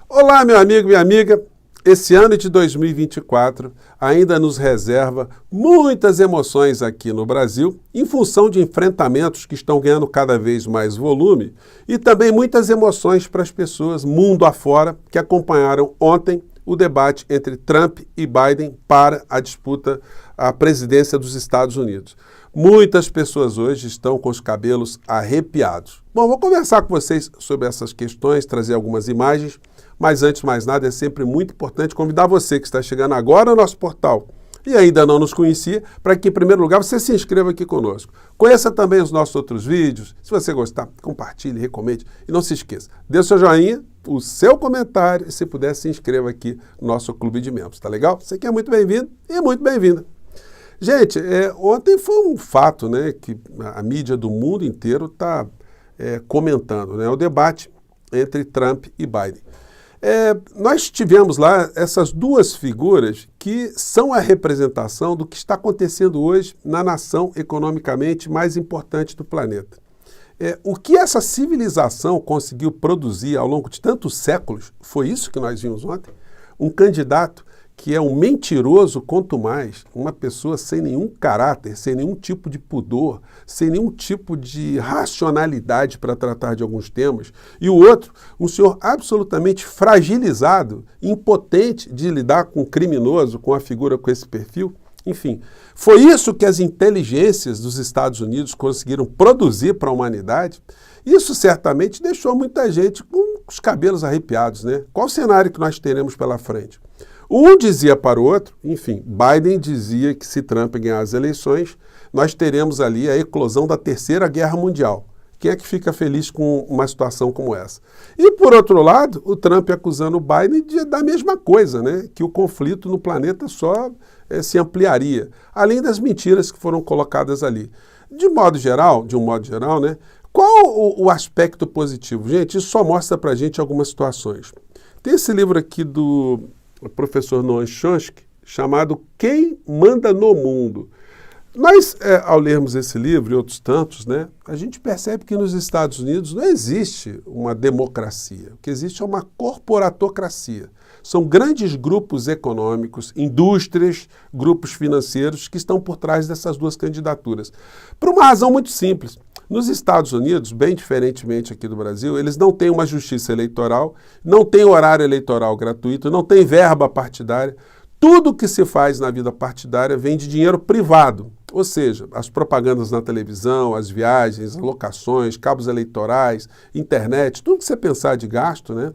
Olá, meu amigo, minha amiga. Esse ano de 2024 ainda nos reserva muitas emoções aqui no Brasil, em função de enfrentamentos que estão ganhando cada vez mais volume e também muitas emoções para as pessoas mundo afora que acompanharam ontem o debate entre Trump e Biden para a disputa à presidência dos Estados Unidos. Muitas pessoas hoje estão com os cabelos arrepiados. Bom, vou conversar com vocês sobre essas questões, trazer algumas imagens, mas antes de mais nada é sempre muito importante convidar você que está chegando agora no nosso portal e ainda não nos conhecia, para que em primeiro lugar você se inscreva aqui conosco. Conheça também os nossos outros vídeos, se você gostar, compartilhe, recomende e não se esqueça, dê o seu joinha, o seu comentário e se puder se inscreva aqui no nosso clube de membros, tá legal? Você que é muito bem-vindo e muito bem-vinda. Gente, ontem foi um fato, né, que a mídia do mundo inteiro está comentando, né, o debate entre Trump e Biden. Nós tivemos lá essas duas figuras que são a representação do que está acontecendo hoje na nação economicamente mais importante do planeta. O que essa civilização conseguiu produzir ao longo de tantos séculos, foi isso que nós vimos ontem, um candidato que é um mentiroso quanto mais, uma pessoa sem nenhum caráter, sem nenhum tipo de pudor, sem nenhum tipo de racionalidade para tratar de alguns temas, e o outro, um senhor absolutamente fragilizado, impotente de lidar com um criminoso, com uma figura com esse perfil. Enfim, foi isso que as inteligências dos Estados Unidos conseguiram produzir para a humanidade. Isso certamente deixou muita gente com os cabelos arrepiados, né? Qual o cenário que nós teremos pela frente? Um dizia para o outro, enfim, Biden dizia que se Trump ganhar as eleições, nós teremos ali a eclosão da Terceira Guerra Mundial. Quem é que fica feliz com uma situação como essa? E, por outro lado, o Trump acusando o Biden da mesma coisa, né? Que o conflito no planeta só se ampliaria, além das mentiras que foram colocadas ali. De um modo geral, né? Qual o aspecto positivo? Gente, isso só mostra para a gente algumas situações. Tem esse livro aqui do professor Noam Chomsky, chamado Quem Manda no Mundo. Nós, ao lermos esse livro e outros tantos, né, a gente percebe que nos Estados Unidos não existe uma democracia. O que existe é uma corporatocracia. São grandes grupos econômicos, indústrias, grupos financeiros que estão por trás dessas duas candidaturas. Por uma razão muito simples. Nos Estados Unidos, bem diferentemente aqui do Brasil, eles não têm uma justiça eleitoral, não têm horário eleitoral gratuito, não têm verba partidária. Tudo que se faz na vida partidária vem de dinheiro privado, ou seja, as propagandas na televisão, as viagens, as locações, cabos eleitorais, internet, tudo que você pensar de gasto, né,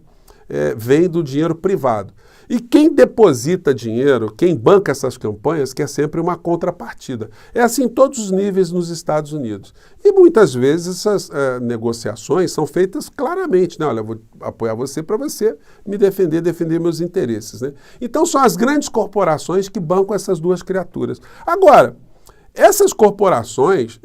vem do dinheiro privado. E quem deposita dinheiro, quem banca essas campanhas, quer sempre uma contrapartida. É assim em todos os níveis nos Estados Unidos. E muitas vezes essas negociações são feitas claramente, né? Olha, eu vou apoiar você para você me defender meus interesses, né? Então são as grandes corporações que bancam essas duas criaturas. Agora, essas corporações,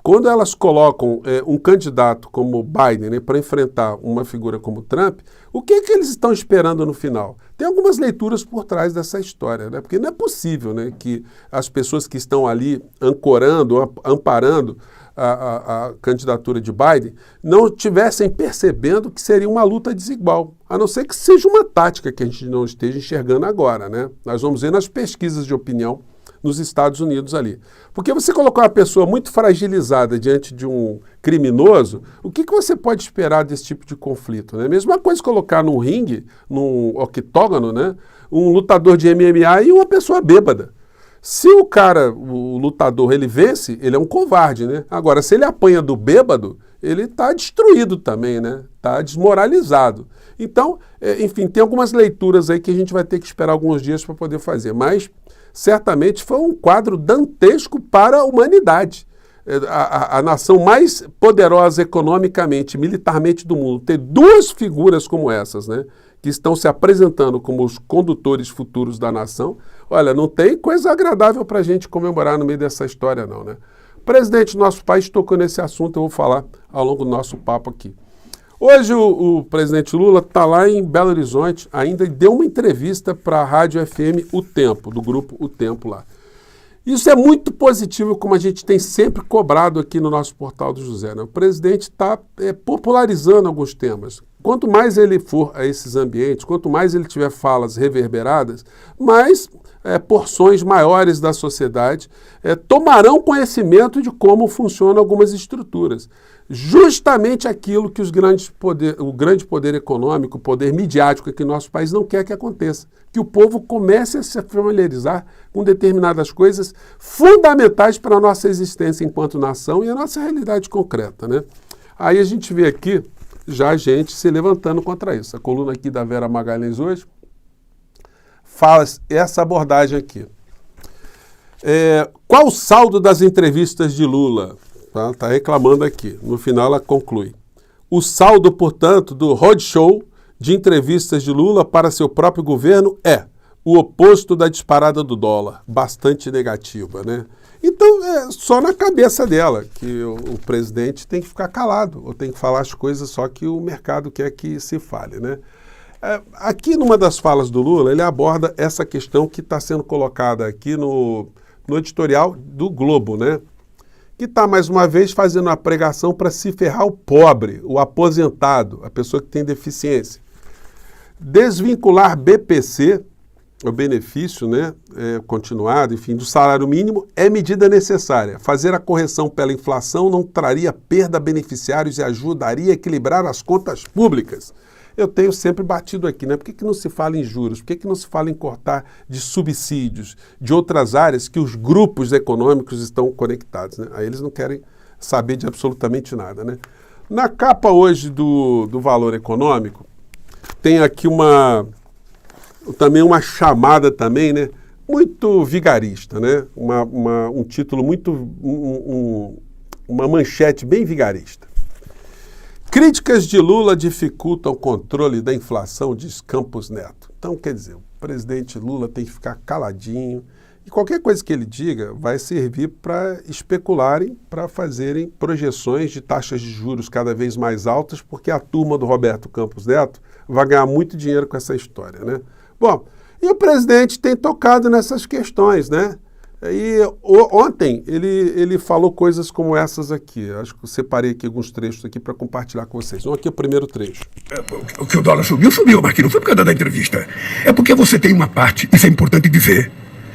quando elas colocam um candidato como Biden, né, para enfrentar uma figura como Trump, o que eles estão esperando no final? Tem algumas leituras por trás dessa história, né? Porque não é possível, né, que as pessoas que estão ali ancorando, amparando a candidatura de Biden não estivessem percebendo que seria uma luta desigual, a não ser que seja uma tática que a gente não esteja enxergando agora, né? Nós vamos ver nas pesquisas de opinião nos Estados Unidos ali. Porque você colocar uma pessoa muito fragilizada diante de um criminoso, o que você pode esperar desse tipo de conflito? Né? Mesma coisa colocar num ringue, num octógono, né, um lutador de MMA e uma pessoa bêbada. Se o lutador, ele vence, ele é um covarde, né? Agora, se ele apanha do bêbado, ele está destruído também, né? Está desmoralizado. Então, enfim, tem algumas leituras aí que a gente vai ter que esperar alguns dias para poder fazer, mas certamente foi um quadro dantesco para a humanidade. A nação mais poderosa economicamente, militarmente do mundo, ter duas figuras como essas, né, que estão se apresentando como os condutores futuros da nação, olha, não tem coisa agradável para a gente comemorar no meio dessa história não, né? O presidente do nosso país tocou nesse assunto, eu vou falar ao longo do nosso papo aqui. Hoje o presidente Lula está lá em Belo Horizonte, ainda deu uma entrevista para a Rádio FM O Tempo, do grupo O Tempo lá. Isso é muito positivo, como a gente tem sempre cobrado aqui no nosso portal do José, né? O presidente está popularizando alguns temas, quanto mais ele for a esses ambientes, quanto mais ele tiver falas reverberadas, mais porções maiores da sociedade tomarão conhecimento de como funcionam algumas estruturas. Justamente aquilo que o grande poder econômico, o poder midiático aqui no nosso país não quer que aconteça. Que o povo comece a se familiarizar com determinadas coisas fundamentais para a nossa existência enquanto nação e a nossa realidade concreta, né? Aí a gente vê aqui já a gente se levantando contra isso. A coluna aqui da Vera Magalhães hoje fala essa abordagem aqui. Qual o saldo das entrevistas de Lula? Está reclamando aqui. No final ela conclui. O saldo, portanto, do roadshow de entrevistas de Lula para seu próprio governo é o oposto da disparada do dólar, bastante negativa, né? Então, é só na cabeça dela que o presidente tem que ficar calado, ou tem que falar as coisas só que o mercado quer que se fale, né? Aqui, numa das falas do Lula, ele aborda essa questão que está sendo colocada aqui no editorial do Globo, né? Que está, mais uma vez, fazendo uma pregação para se ferrar o pobre, o aposentado, a pessoa que tem deficiência. Desvincular BPC, o benefício, né, continuado, enfim, do salário mínimo, é medida necessária. Fazer a correção pela inflação não traria perda a beneficiários e ajudaria a equilibrar as contas públicas. Eu tenho sempre batido aqui, né? Por que não se fala em juros? Por que não se fala em cortar de subsídios, de outras áreas que os grupos econômicos estão conectados, né? Aí eles não querem saber de absolutamente nada, né? Na capa hoje do Valor Econômico, tem aqui também uma chamada também, né? Muito vigarista, né? Um título muito... uma manchete bem vigarista. Críticas de Lula dificultam o controle da inflação, diz Campos Neto. Então, quer dizer, o presidente Lula tem que ficar caladinho e qualquer coisa que ele diga vai servir para especularem, para fazerem projeções de taxas de juros cada vez mais altas, porque a turma do Roberto Campos Neto vai ganhar muito dinheiro com essa história, né? Bom, e o presidente tem tocado nessas questões, né? E ontem ele falou coisas como essas aqui. Acho que eu separei aqui alguns trechos aqui para compartilhar com vocês. Aqui é o primeiro trecho. O que o dólar subiu, mas não foi por causa da entrevista. É porque você tem uma parte, isso é importante dizer,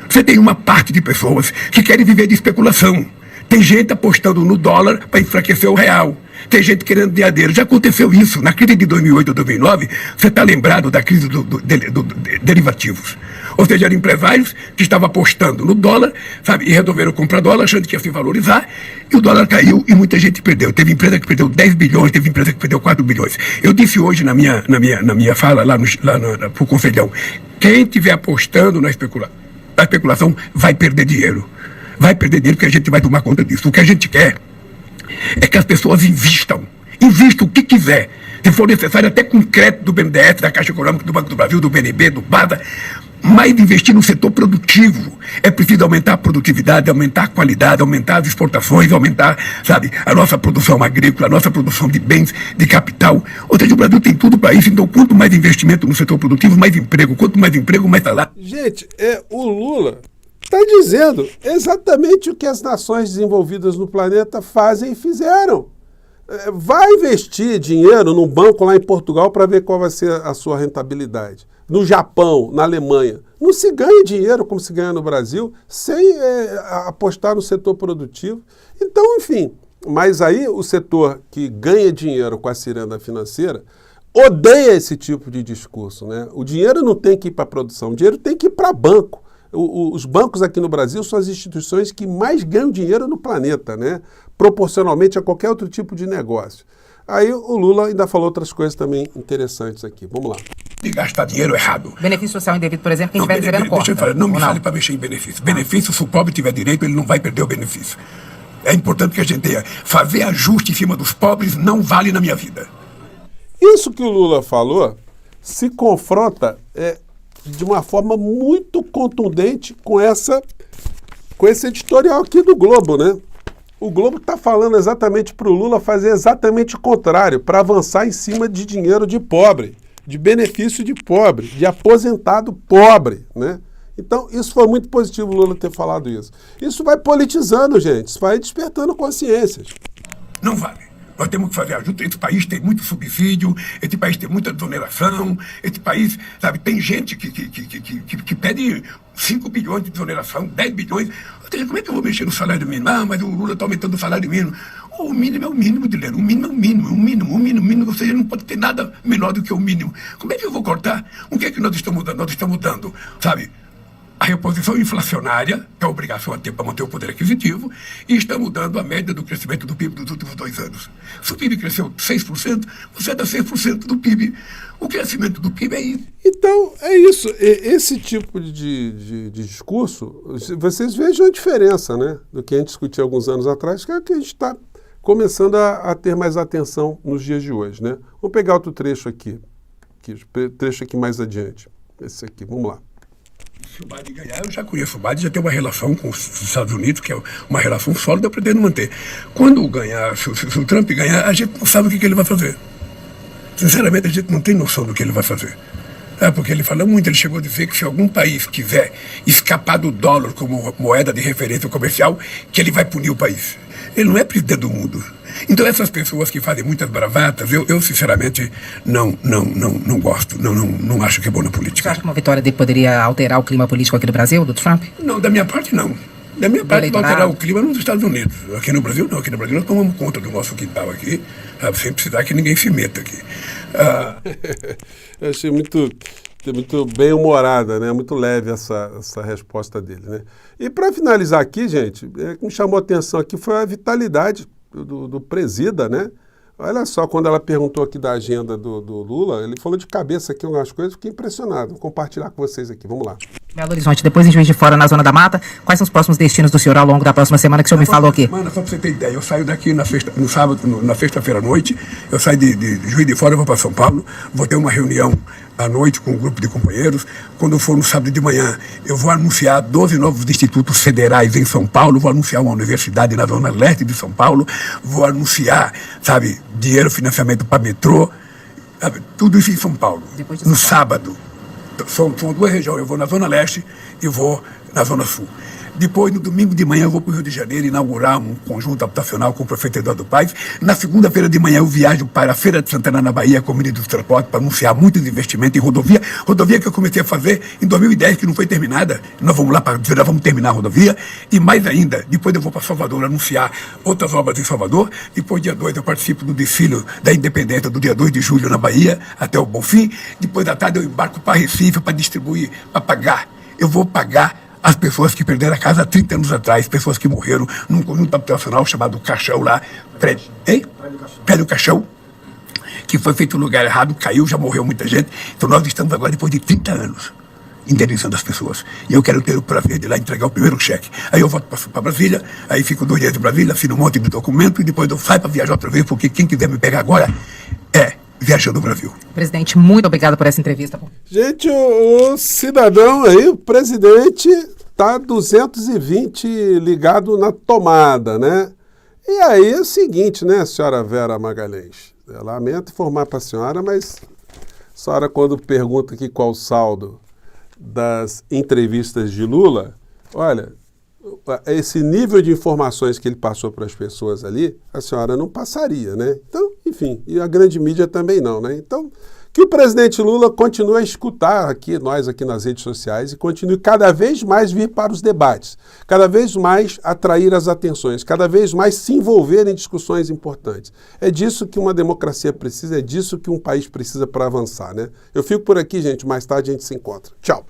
você tem uma parte de pessoas que querem viver de especulação. Tem gente apostando no dólar para enfraquecer o real. Tem gente querendo diadeiro. Já aconteceu isso. Na crise de 2008 ou 2009, você está lembrado da crise dos derivativos. Ou seja, eram empresários que estavam apostando no dólar, sabe, e resolveram comprar dólar achando que ia se valorizar, e o dólar caiu e muita gente perdeu. Teve empresa que perdeu 10 bilhões, teve empresa que perdeu 4 bilhões. Eu disse hoje na minha fala, lá pro Conselhão, quem estiver apostando na especulação vai perder dinheiro. Vai perder dinheiro porque a gente vai tomar conta disso. O que a gente quer é que as pessoas invistam o que quiser. Se for necessário, até com crédito do BNDES, da Caixa Econômica, do Banco do Brasil, do BNB, do BADA, mas investir no setor produtivo. É preciso aumentar a produtividade, aumentar a qualidade, aumentar as exportações, aumentar, sabe, a nossa produção agrícola, a nossa produção de bens, de capital. Ou seja, o Brasil tem tudo para isso, então quanto mais investimento no setor produtivo, mais emprego. Quanto mais emprego, mais salário. Gente, o Lula está dizendo exatamente o que as nações desenvolvidas no planeta fazem e fizeram. Vai investir dinheiro num banco lá em Portugal para ver qual vai ser a sua rentabilidade. No Japão, na Alemanha. Não se ganha dinheiro como se ganha no Brasil sem apostar no setor produtivo. Então, enfim, mas aí o setor que ganha dinheiro com a ciranda financeira odeia esse tipo de discurso, né? O dinheiro não tem que ir para a produção, o dinheiro tem que ir para banco. Os bancos aqui no Brasil são as instituições que mais ganham dinheiro no planeta, né? Proporcionalmente a qualquer outro tipo de negócio. Aí o Lula ainda falou outras coisas também interessantes aqui. Vamos lá. De gastar dinheiro errado. Benefício social indevido, por exemplo, quem estiver recebendo corta. Deixa eu falar, não me fale para mexer em benefício. Benefício, se o pobre tiver direito, ele não vai perder o benefício. É importante que a gente tenha. Fazer ajuste em cima dos pobres não vale na minha vida. Isso que o Lula falou se confronta de uma forma muito contundente com esse editorial aqui do Globo, né? O Globo está falando exatamente para o Lula fazer exatamente o contrário, para avançar em cima de dinheiro de pobre, de benefício de pobre, de aposentado pobre, né? Então, isso foi muito positivo o Lula ter falado isso. Isso vai politizando, gente, isso vai despertando consciências. Não vale. Nós temos que fazer ajuda. Esse país tem muito subsídio, esse país tem muita desoneração, esse país, sabe, tem gente que pede 5 bilhões de desoneração, 10 bilhões. Ou seja, como é que eu vou mexer no salário mínimo? Ah, mas o Lula está aumentando o salário mínimo. O mínimo é o mínimo, Dileno. O mínimo é o mínimo. Ou seja, não pode ter nada menor do que o mínimo. Como é que eu vou cortar? O que é que nós estamos dando? Nós estamos dando, sabe, a reposição inflacionária, que é a obrigação a ter para manter o poder aquisitivo, e estamos dando a média do crescimento do PIB dos últimos 2 anos. Se o PIB cresceu 6%, você dá 6% do PIB. O crescimento do PIB é isso. Então, é isso. Esse tipo de discurso, vocês vejam a diferença, né, do que a gente discutiu alguns anos atrás, que é o que a gente está começando a ter mais atenção nos dias de hoje, né? Vamos pegar outro trecho aqui mais adiante. Esse aqui, vamos lá. Se o Biden ganhar, eu já conheço o Biden, já tem uma relação com os Estados Unidos, que é uma relação sólida, eu pretendo manter. Quando ganhar, se o Trump ganhar, a gente não sabe o que ele vai fazer. Sinceramente, a gente não tem noção do que ele vai fazer. Porque ele fala muito, ele chegou a dizer que se algum país quiser escapar do dólar como moeda de referência comercial, que ele vai punir o país. Ele não é presidente do mundo. Então essas pessoas que fazem muitas bravatas, eu sinceramente não gosto, não acho que é bom na política. Você acha que uma vitória dele poderia alterar o clima político aqui no Brasil, do Trump? Não, da minha parte não. Da minha parte vai alterar o clima nos Estados Unidos. Aqui no Brasil não, aqui no Brasil nós tomamos conta do nosso quintal aqui, sem precisar que ninguém se meta aqui. Eu achei muito bem humorada, né? Muito leve essa resposta dele, né? E para finalizar aqui, gente, o que me chamou a atenção aqui foi a vitalidade do presida, né? Olha só, quando ela perguntou aqui da agenda do Lula, ele falou de cabeça aqui algumas coisas, fiquei impressionado. Vou compartilhar com vocês aqui, vamos lá. Belo Horizonte, depois em Juiz de Fora, na Zona da Mata, quais são os próximos destinos do senhor ao longo da próxima semana que o senhor me falou aqui? Mano, só pra você ter ideia, eu saio daqui na sexta-feira à noite, eu saio de Juiz de Fora, eu vou para São Paulo, vou ter uma reunião à noite com um grupo de companheiros. Quando for no sábado de manhã, eu vou anunciar 12 novos institutos federais em São Paulo, vou anunciar uma universidade na Zona Leste de São Paulo, vou anunciar, sabe, dinheiro, financiamento para metrô, sabe, tudo isso em São Paulo. No sábado. São 2 regiões, eu vou na Zona Leste e vou na Zona Sul. Depois, no domingo de manhã, eu vou para o Rio de Janeiro inaugurar um conjunto habitacional com o prefeito Eduardo Paes. Na segunda-feira de manhã, eu viajo para a Feira de Santana, na Bahia, com o ministro do Transporte, para anunciar muitos investimentos em rodovia. Rodovia que eu comecei a fazer em 2010, que não foi terminada. Nós vamos lá para dizer, nós vamos terminar a rodovia. E mais ainda, depois eu vou para Salvador anunciar outras obras em Salvador. Depois, dia 2, eu participo do desfile da Independência, do dia 2 de julho, na Bahia, até o Bonfim. Depois da tarde, eu embarco para Recife para distribuir, para pagar. Eu vou pagar as pessoas que perderam a casa há 30 anos atrás, pessoas que morreram num conjunto habitacional chamado Caixão lá, Prédio Caixão, que foi feito no lugar errado, caiu, já morreu muita gente. Então nós estamos agora, depois de 30 anos, indenizando as pessoas. E eu quero ter o prazer de lá entregar o primeiro cheque. Aí eu volto para Brasília, aí fico 2 dias em Brasília, assino um monte de documento e depois eu saio para viajar outra vez, porque quem quiser me pegar agora viajando no Brasil. Presidente, muito obrigado por essa entrevista. Gente, o cidadão aí, o presidente, está 220 ligado na tomada, né? E aí é o seguinte, né, senhora Vera Magalhães? Eu lamento informar para a senhora, mas a senhora, quando pergunta aqui qual o saldo das entrevistas de Lula, olha, esse nível de informações que ele passou para as pessoas ali, a senhora não passaria, né? Então, enfim, e a grande mídia também não, né? Então, que o presidente Lula continue a escutar nós aqui nas redes sociais, e continue cada vez mais vir para os debates, cada vez mais atrair as atenções, cada vez mais se envolver em discussões importantes. É disso que uma democracia precisa, é disso que um país precisa para avançar, né? Eu fico por aqui, gente, mais tarde a gente se encontra. Tchau!